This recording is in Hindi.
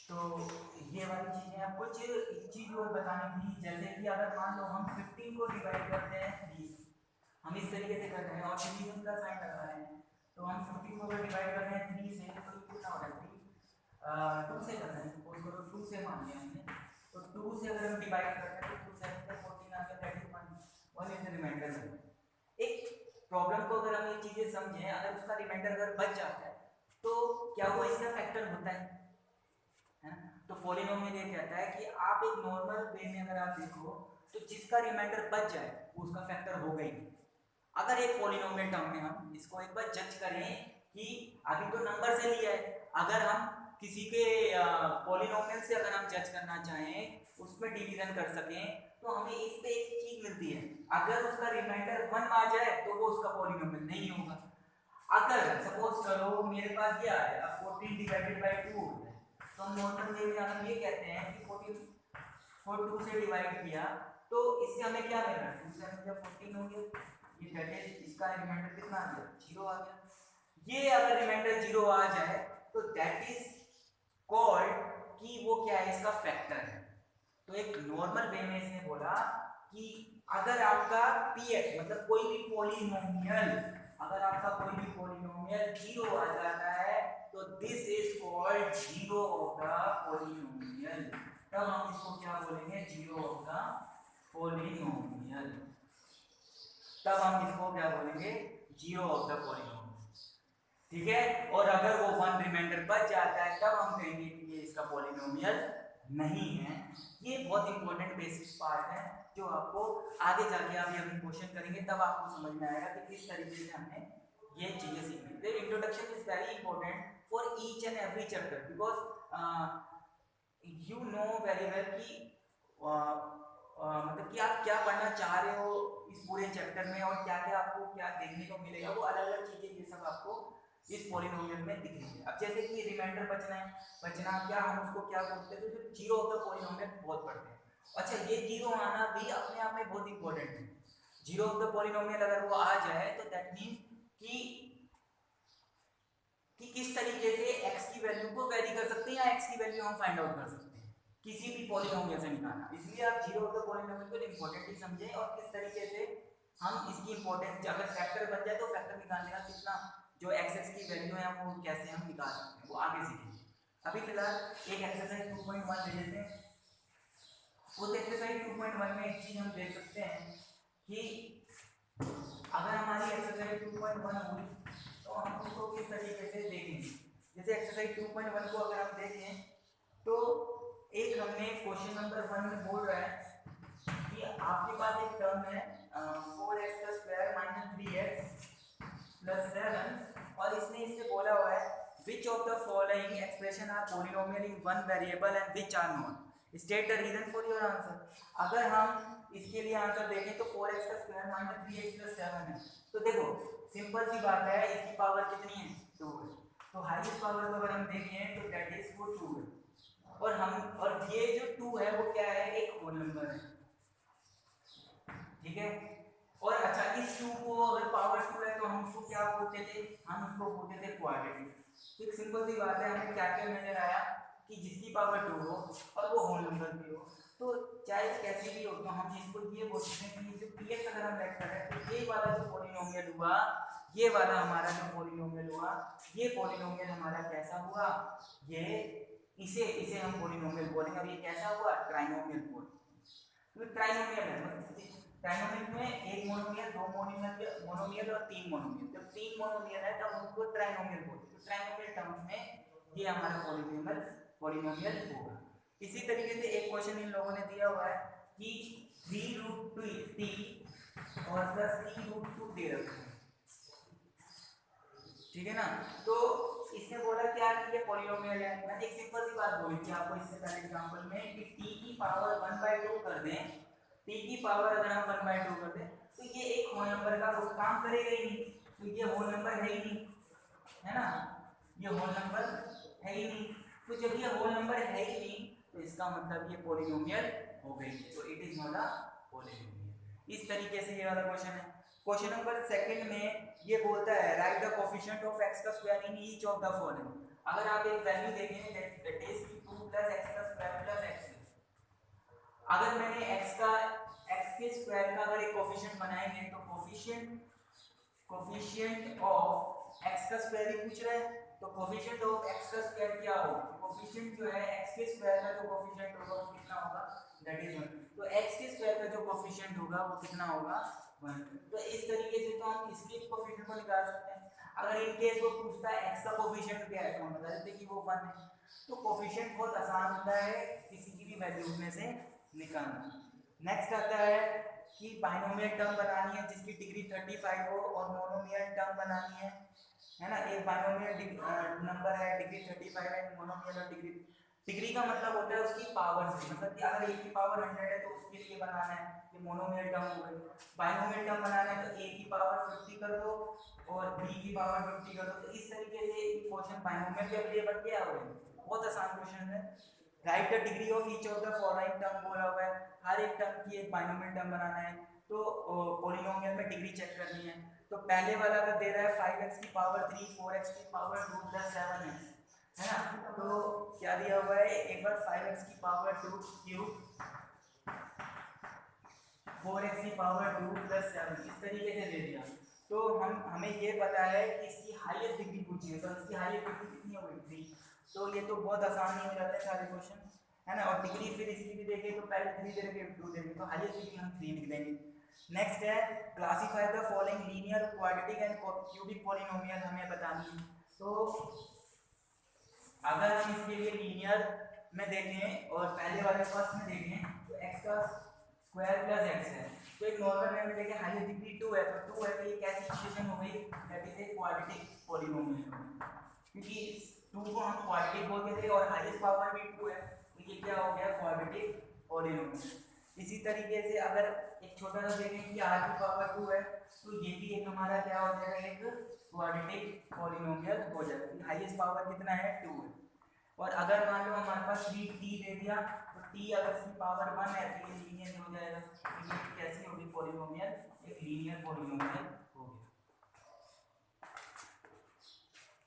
तो ये वाली चीजें हैं। कुछ एक चीज और बतानी थी, जैसे कि अगर मान लो हम 15 को डिवाइड करते हैं 30, हम इस तरीके से कर रहे हैं और डिवीजन का साइन लगा रहे हैं, तो हम 15 को अगर डिवाइड कर रहे हैं 3 से तो ये कितना हो रहा है 2 से कर रहे हैं, सपोज करो 2 से मान लिया हमने, तो 2 से अगर हम डिवाइड करते हैं तो 2 7 14 आ गया, that is 1 is the reminder. एक प्रॉब्लम को अगर हम ये चीजें समझें, अगर उसका रिमाइंडर अगर बच जाता है तो क्या वो इसका फैक्टर होता है ना? तो पॉलिनोमियल ये कहता है कि आप एक नॉर्मल वे में अगर आप देखो तो जिसका रिमाइंडर बच जाए वो उसका फैक्टर होगा ही। अगर एक पॉलिनोमियल टर्म में हम इसको एक बार जज करें कि अभी तो नंबर से लिया है, अगर हम किसी के पॉलिनोमियल से अगर हम जज करना चाहें उसमें डिवीजन कर सकें तो हमें इस पे एक चीज मिलती है, अगर उसका रिमाइंडर 1 आ जाए तो वो उसका पॉलिनोमियल नहीं होगा। अगर सपोज करो मेरे पास ये आया 14 डिवाइडेड बाय 2 होता है, तो हम नॉर्मल वे में हम ये कहते हैं कि 14 को 2 से डिवाइड किया तो इससे हमें क्या मिल रहा है, 2 से जब 14 हो गया, ये दैट इज इसका रिमाइंडर कितना आ गया 0 आ गया। ये अगर रिमाइंडर 0 आ जाए तो दैट इज कॉल्ड कि वो क्या है, इसका फैक्टर है। तो एक नॉर्मल वे में इसने बोला कि अगर आपका px मतलब कोई भी पॉलिनोमियल, अगर आपका कोई भी पॉलिनोमियल 0 आ जाता है तो this is called 0 of the polynomial. तब हम इसको क्या बोलेंगे, 0 ऑफ द पॉलिनोमियल। तब हम इसको क्या बोलेंगे, 0 ऑफ द पॉलिनोमियल। ठीक है, और अगर वो 1 रिमाइंडर बच जाता है तब हम कहेंगे कि ये इसका पॉलिनोमियल नहीं है। ये बहुत इंपॉर्टेंट बेसिक पार्ट है जो आपको आगे जाके आप ये क्वेश्चन करेंगे तब आपको समझ में आएगा कि किस तरीके से हमने ये चीजें सीखी। The introduction is very important for each and every chapter because you know very well कि मतलब कि आप क्या पढ़ना चाह रहे हो इस पूरे चैप्टर में और क्या क्या आपको क्या देखने को मिलेगा, वो अलग अलग चीजें ये सब आपको इस पॉलिनोमियल में दिख रही है। अब जैसे कि रिमाइंडर बचना है, बचना क्या हम उसको क्या बोलते हैं, तो जीरो ऑफ द पॉलिनोमियल बहुत पढ़ते हैं। अच्छा, ये जीरो आना भी अपने आप में बहुत इंपॉर्टेंट है। जीरो ऑफ द पॉलिनोमियल अगर वो आ जाए तो दैट मीन कि किस तरीके से x की वैल्यू को वेरी कर सकते हैं या x की वैल्यू हम फाइंड आउट कर सकते हैं किसी भी पॉलिनोमियल से निकालना। इसलिए आप जीरो ऑफ द पॉलिनोमियल को इंपॉर्टेंटली समझें और किस तरीके से हम इसकी इंपॉर्टेंस, अगर फैक्टर बन जाए तो फैक्टर निकालने का कितना जो x की वैल्यू है वो कैसे हम निकाल सकते हैं वो आगे सीखेंगे। अभी फिलहाल एक एक्सरसाइज 2.1 ले लेते हैं। उस एक्सरसाइज 2.1 में एक चीज हम देख सकते हैं कि अगर हमारी एक्सरसाइज 2.1 हुई तो हम उसको किस तरीके से देखेंगे। जैसे एक्सरसाइज 2.1 को अगर हम देखें तो एक हमने क्वेश्चन नंबर 1 में बोल रहा है कि आपके पास एक टर्म है 4x² - 3x + 7 और इसने इससे बोला हुआ है which of the following expression are polynomial in one variable and which are not, state the reason for your answer। अगर हम इसके लिए आंसर देखें तो 4x² - 3x + 7 है, तो देखो सिंपल सी बात है, इसकी पावर कितनी है 2 है, तो हाईएस्ट पावर को अगर हम देखें तो दैट इज 2 है और ये जो 2 है वो क्या है, एक होल नंबर है। ठीक है, और अच्छा इस 2 को अगर पावर 2 है तो हम उसको क्या बोलते थे, हम उसको बोलते थे क्वाड्रेटिक। तो एक सिंपल सी बात है, हमें क्या क्या नजर आया कि जिसकी पावर 2 हो और वो होल नंबर भी हो, तो चाहे कैसे भी हो तो हम इसको ये बोलते हैं कि जो px अगर हम लेट करें तो ये वाला जो पॉलिनोमियल हुआ, ये वाला हमारा जो पॉलिनोमियल हुआ, ये पॉलिनोमियल हमारा कैसा हुआ, ये इसे इसे हम पॉलिनोमियल बोलेंगे और ये कैसा हुआ, ट्राइनोमियल बोलेंगे। तो ट्राइनोमियल है मतलब ट्राइनोमियल में एक मोनोमियल, दो मोनोमियल और तीन मोनोमियल, जब तीन मोनोमियल है तब उनको ट्राइनोमियल बोलते हैं। तो ट्राइनोमियल टर्म्स में ये हमारा पॉलिनोमियल होगा। इसी तरीके से एक क्वेश्चन इन लोगों ने दिया हुआ है कि 3√t और +3√2 दे रखा है, ठीक है ना। तो इसने बोला क्या कि ये पॉलिनोमियल है। मैंने एक सिंपल सी बात बोली थी आपको इससे पहले एग्जांपल में कि t की पावर 1/2 कर दें, t की पावर अगर हम 1/2 कर दें तो ये एक होल नंबर का वो काम करेगा ही नहीं, तो ये होल नंबर है ही नहीं, है ना, ये होल नंबर है ही नहीं। तो जब ये होल नंबर है ही नहीं तो इसका मतलब ये पॉलिनोमियल हो गई, तो it is not a polynomial. इस तरीके से ये वाला क्वेश्चन है। क्वेश्चन नंबर सेकंड में ये बोलता है right the coefficient of x का square in each of the following. अगर आप एक वैल्यू देखें दैट इज 2 + प्लस एक्स का स्क्वायर प्लस एक्स। अगर मैंने x के स्क्वायर का अगर एक कोफिशिएंट बनाएंगे तो कोफिशिएंट ऑफ x का स्क्वायर ही पूछ रहा है, तो कोफिशिएंट ऑफ x का स्क्वायर क्या होगा? कोफिशिएंट जो है x के स्क्वायर का जो कोफिशिएंट होगा वो कितना होगा? That is 1। तो x के स्क्वायर का जो कोफिशिएंट होगा वो कितना होगा? 1। तो इस तरीके से तो हम इसके कोफिशिएंट को निकाल सकते हैं। अगर इन केस वो पूछता है x का कोफिशिएंट क्या है तो हम बता देते हैं कि वो 1 है। तो कोफिशिएंट बहुत आसान होता है किसी की भी वैल्यू में से निकालना। नेक्स्ट आता है कि बाइनोमियल टर्म बनानी है जिसकी डिग्री 35 हो और मोनोमियल टर्म बनानी है ना। एक बाइनोमियल नंबर है डिग्री 35 है, मोनोमियल और डिग्री का मतलब होता है उसकी पावर से, मतलब कि अगर a की पावर 100 है तो उसके लिए बनाना है, ये मोनोमियल टर्म हो गई। बाइनोमियल टर्म बनाना है तो a की पावर 50 कर दो और b की पावर 50 कर दो। तो इस तरीके से क्वेश्चन बाइनोमियल के लिए बन गया और बहुत आसान क्वेश्चन है। Right the degree of each of the following term बोला हुआ है, हर एक टर्म की एक बाइनोमियल टर्म बनाना है। तो पॉलिनोमियल में डिग्री चेक करनी है। तो पहले वाला अगर दे रहा है 5x की पावर 3 4x की पावर 2 प्लस 7x है ना, तो क्या दिया हुआ है एक बार 5x की पावर 2 क्यूब 4x की पावर 2 प्लस 7 इस तरीके से दे दिया। तो हमें ये पता है कि इसकी हाईएस्ट डिग्री पूछी है, तो इसकी हाईएस्ट डिग्री कितनी होगी? 3। तो ये तो बहुत आसान ही हो जाते हैं सारे क्वेश्चन है ना। और डिग्री फिर इसकी भी देखें तो पहले 3 दे देंगे 2 देंगे, तो हाईएस्ट डिग्री हम 3 लिख देंगे। नेक्स्ट है classify the following linear quadratic and cubic polynomial हमें बतानी है। तो अगर हम इसके लिए लीनियर में देखें और पहले वाले फर्स्ट में देखें तो x का स्क्वायर प्लस x है, तो एक नॉर्मल में देखें हाईएस्ट डिग्री 2 है, तो 2 है तो ये कैसी इक्वेशन हो गई? That is a quadratic polynomial, क्योंकि 2 को हम क्वाड्रेटिक बोलते थे और हाईएस्ट पावर भी 2 है, तो ये क्या हो गया? Quadratic polynomial. इसी तरीके से अगर एक छोटा सा देखें कि r की पावर 2 है तो ये भी एक हमारा क्या हो जाएगा? एक क्वाड्रेटिक पॉलिनोमियल हो जाएगा। हाईएस्ट पावर कितना है? 2 है। और अगर मान लो हमारे पास 3t दे दिया तो t अगर इसकी पावर 1 है तो ये लीनियर हो जाएगा। तो ये कैसी होगी? पॉलिनोमियल, एक लीनियर पॉलिनोमियल